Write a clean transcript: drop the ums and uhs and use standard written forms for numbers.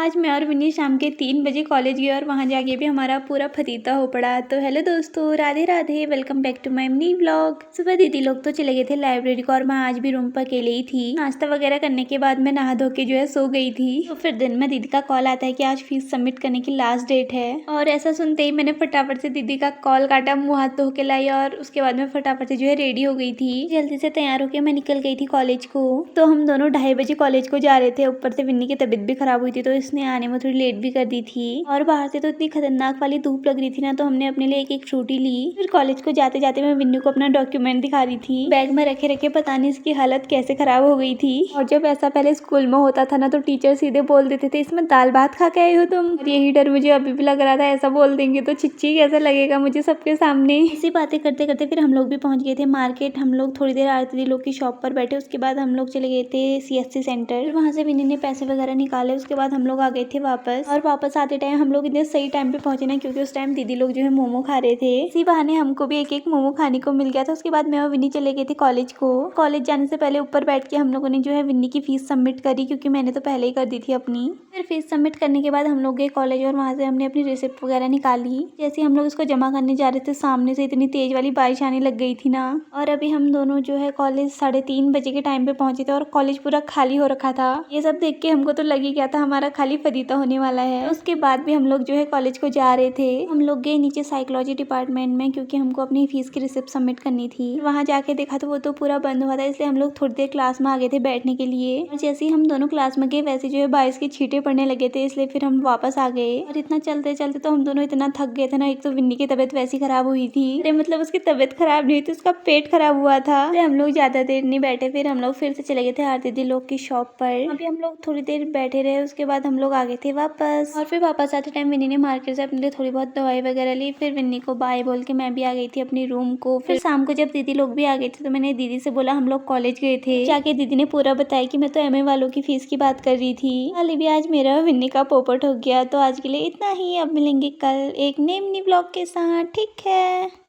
आज मैं और विन्नी शाम के 3 बजे कॉलेज गए और वहाँ जाके भी हमारा पूरा फतीता हो पड़ा। तो हेलो दोस्तों, Radhe Radhe, welcome back to my mini vlog. सुबह दीदी लोग तो चले गए थे लाइब्रेरी को और मैं आज भी रूम पर अकेले ही थी। नाश्ता वगैरह करने के बाद मैं नहा धो के जो है सो गई थी। तो फिर दिन में दीदी का कॉल आता है कि आज फीस सबमिट करने की लास्ट डेट है। और ऐसा सुनते ही मैंने फटाफट से दीदी का कॉल काटा, मुँह हाथ धो के लाई और उसके बाद में फटाफट से जो है रेडी हो गई थी। जल्दी से तैयार होकर मैं निकल गई थी कॉलेज को। तो हम दोनों 2:30 बजे कॉलेज को जा रहे थे। ऊपर से विन्नी की तबीयत भी खराब हुई थी तो इसने आने में थोड़ी लेट भी कर दी थी। और बाहर से तो इतनी खतरनाक वाली धूप लग रही थी ना, तो हमने अपने लिए एक फ्रूटी ली। फिर कॉलेज को जाते जाते मैं विन्नी को अपना डॉक्यूमेंट दिखा रही थी। बैग में रखे रखे पता नहीं इसकी हालत कैसे खराब हो गई थी। और जब ऐसा पहले स्कूल में होता था ना, तो टीचर सीधे बोल देते थे इसमें दाल भात खा के आई हो तुम। और यही डर मुझे अभी भी लग रहा था, ऐसा बोल देंगे तो चिच्ची कैसा लगेगा मुझे सबके सामने। इसी बातें करते करते फिर हम लोग भी पहुंच गए थे मार्केट। हम लोग थोड़ी देर आरती दी लोग की शॉप पर बैठे। उसके बाद हम लोग चले गए थे CSC सेंटर। वहाँ से विन्नी ने पैसे वगैरह निकाले। उसके बाद हम लोग आ गए थे वापस। और वापस आते टाइम हम लोग इतने सही टाइम पे पहुंचे ना, क्योंकि उस टाइम दीदी लोग जो है मोमो खा रहे थे। इसी बहाने हमको भी एक एक मोमो खाने को मिल गया था। उसके बाद मैं और विन्नी चले गए थे कॉलेज को। कॉलेज जाने से पहले ऊपर बैठ के हम लोगों ने जो है विन्नी की फीस सबमिट करी, क्योंकि मैंने तो पहले ही कर दी थी अपनी। फिर फीस सबमिट करने के बाद हम लोग गए कॉलेज और वहाँ से हमने अपनी रिसिप्ट वगैरह निकाली। जैसे हम लोग इसको जमा करने जा रहे थे, सामने से इतनी तेज वाली बारिश आने लग गई थी ना। और अभी हम दोनों जो है कॉलेज 3:30 बजे के टाइम पे पहुंचे थे और कॉलेज पूरा खाली हो रखा था। ये सब देख के हमको तो लग ही गया था हमारा खाली फतीता होने वाला है। उसके बाद भी हम लोग जो है कॉलेज को जा रहे थे। हम लोग गए नीचे साइकोलॉजी डिपार्टमेंट में, क्योंकि हमको अपनी फीस की रिसिप्ट सबमिट करनी थी। वहाँ जाके देखा तो वो तो पूरा बंद हुआ था, इसलिए हम लोग थोड़ी देर क्लास में आ गए थे बैठने के लिए। और जैसे ही हम दोनों क्लास में गए वैसे जो है बारिश के छींटे पड़ने लगे थे, इसलिए फिर हम वापस आ गए। और इतना चलते चलते तो हम दोनों इतना थक गए थे ना। एक तो विन्नी की तबीयत वैसी खराब हुई थी, अरे मतलब उसकी तबीयत खराब नहीं हुई थी, उसका पेट खराब हुआ था। हम लोग ज्यादा देर नहीं बैठे, फिर हम लोग फिर से चले गए थे आरती दी लोग की शॉप पर। अभी हम लोग थोड़ी देर बैठे रहे, उसके बाद हम लोग आ गए थे वापस। और फिर वापस आते टाइम विन्नी ने मार्केट से अपने लिए थोड़ी बहुत दवाई वगैरह ली। फिर विन्नी को बाय बोल के मैं भी आ गई थी अपनी रूम को। फिर शाम को जब दीदी लोग भी आ गए थे तो मैंने दीदी से बोला हम लोग कॉलेज गए थे। जाके दीदी ने पूरा बताया कि मैं तो MA वालों की फीस की बात कर रही थी। हाल भी आज मेरा विन्नी का पोपट हो गया। तो आज के लिए इतना ही, अब मिलेंगे कल एक नए मिनी ब्लॉग के साथ। ठीक है।